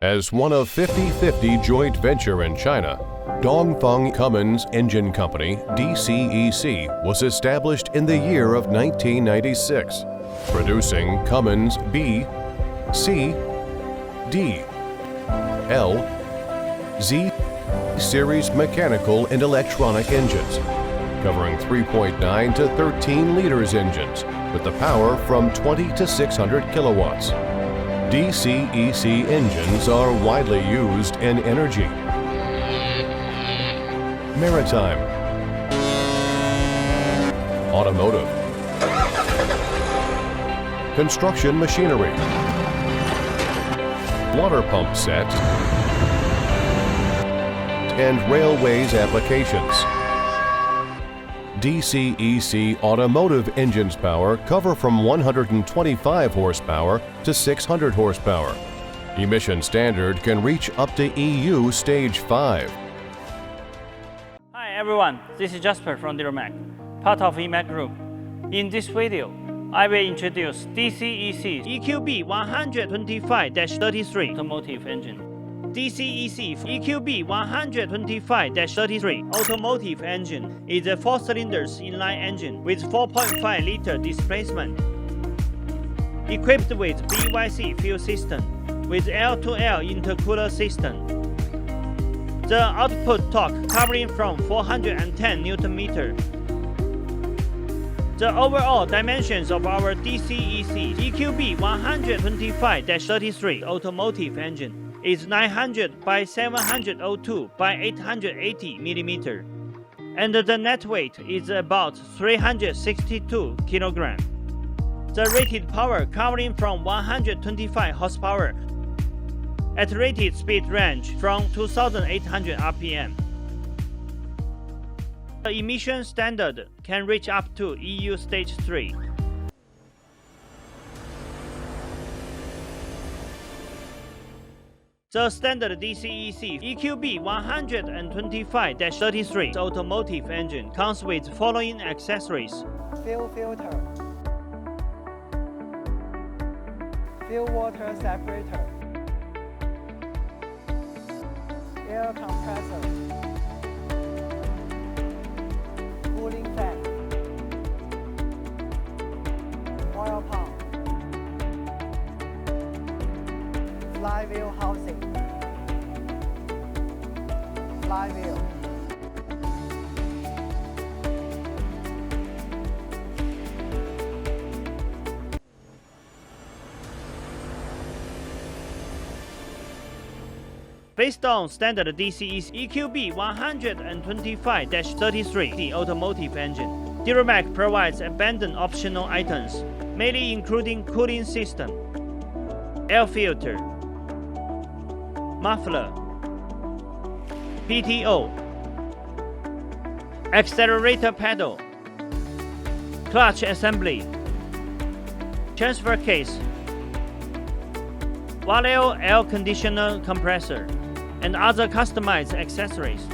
As one of 50/50 joint venture in China, Dongfeng Cummins Engine Company, DCEC, was established in the year of 1996, producing Cummins B, C, D, L, Z series mechanical and electronic engines, covering 3.9 to 13 liters engines with the power from 20 to 600 kilowatts. DCEC engines are widely used in energy, maritime, automotive, construction machinery, water pump sets, and railways applications. DCEC Automotive engines power cover from 125 horsepower to 600 horsepower. Emission standard can reach up to EU Stage 5. Hi everyone, this is Jasper from DuraMac, part of EMAC Group. In this video, I will introduce DCEC EQB125-33 automotive engine. DCEC EQB125-33 automotive engine is a 4-cylinder inline engine with 4.5-liter displacement, equipped with BYC fuel system with L2L intercooler system. The output torque covering from 410 Nm. The overall dimensions of our DCEC EQB125-33 automotive engine is 900 by 702 by 880 mm, and the net weight is about 362 kg. The rated power covering from 125 horsepower at rated speed range from 2800 rpm. The emission standard can reach up to EU Stage 3. The standard DCEC EQB125-33 automotive engine comes with following accessories: fuel filter, fuel water separator, air compressor, cooling fan, oil pump, flywheel housing, flywheel, based on standard DCEC EQB125-33 automotive engine. DuraMac provides abundant optional items, mainly including cooling system, air filter, muffler, PTO, accelerator pedal, clutch assembly, transfer case, Valeo air conditioner compressor, and other customized accessories.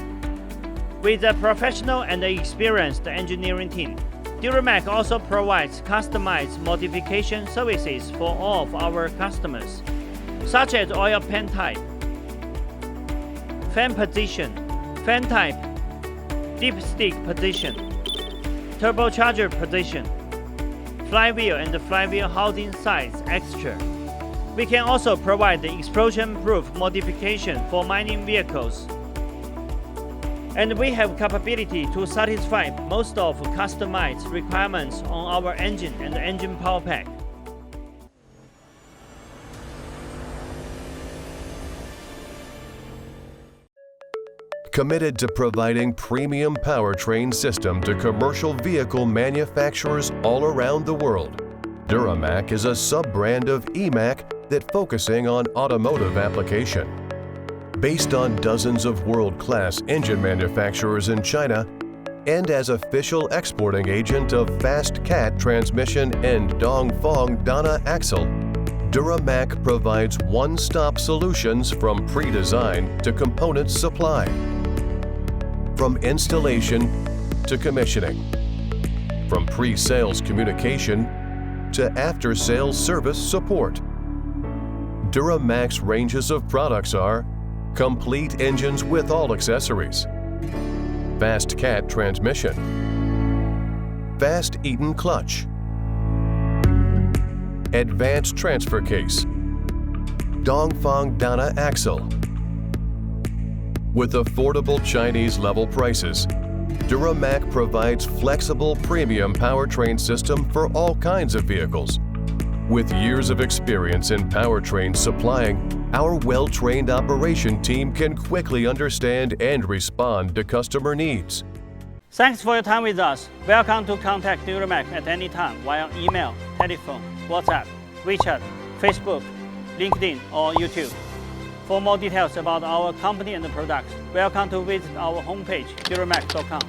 With a professional and experienced engineering team, DuraMac also provides customized modification services for all of our customers, such as oil pan type, fan position, fan type, dipstick position, turbocharger position, flywheel and flywheel housing size extra. We can also provide the explosion-proof modification for mining vehicles. And we have capability to satisfy most of customized requirements on our engine and engine power pack. Committed to providing premium powertrain system to commercial vehicle manufacturers all around the world, DuraMac is a sub-brand of EMAC that focusing on automotive application. Based on dozens of world-class engine manufacturers in China, and as official exporting agent of Fast Cat transmission and Dongfeng Dana axle, DuraMac provides one-stop solutions from pre-design to component supply. from installation to commissioning, from pre-sales communication to after-sales service support. DuraMac's ranges of products are complete engines with all accessories, fast cat transmission, fast Eaton clutch, advanced transfer case, Dongfeng Dana axle. With affordable Chinese level prices, DuraMac provides flexible premium powertrain system for all kinds of vehicles. With years of experience in powertrain supplying, our well-trained operation team can quickly understand and respond to customer needs. Thanks for your time with us. Welcome to contact DuraMac at any time via email, telephone, WhatsApp, WeChat, Facebook, LinkedIn, or YouTube. For more details about our company and the products, welcome to visit our homepage, duramac.com.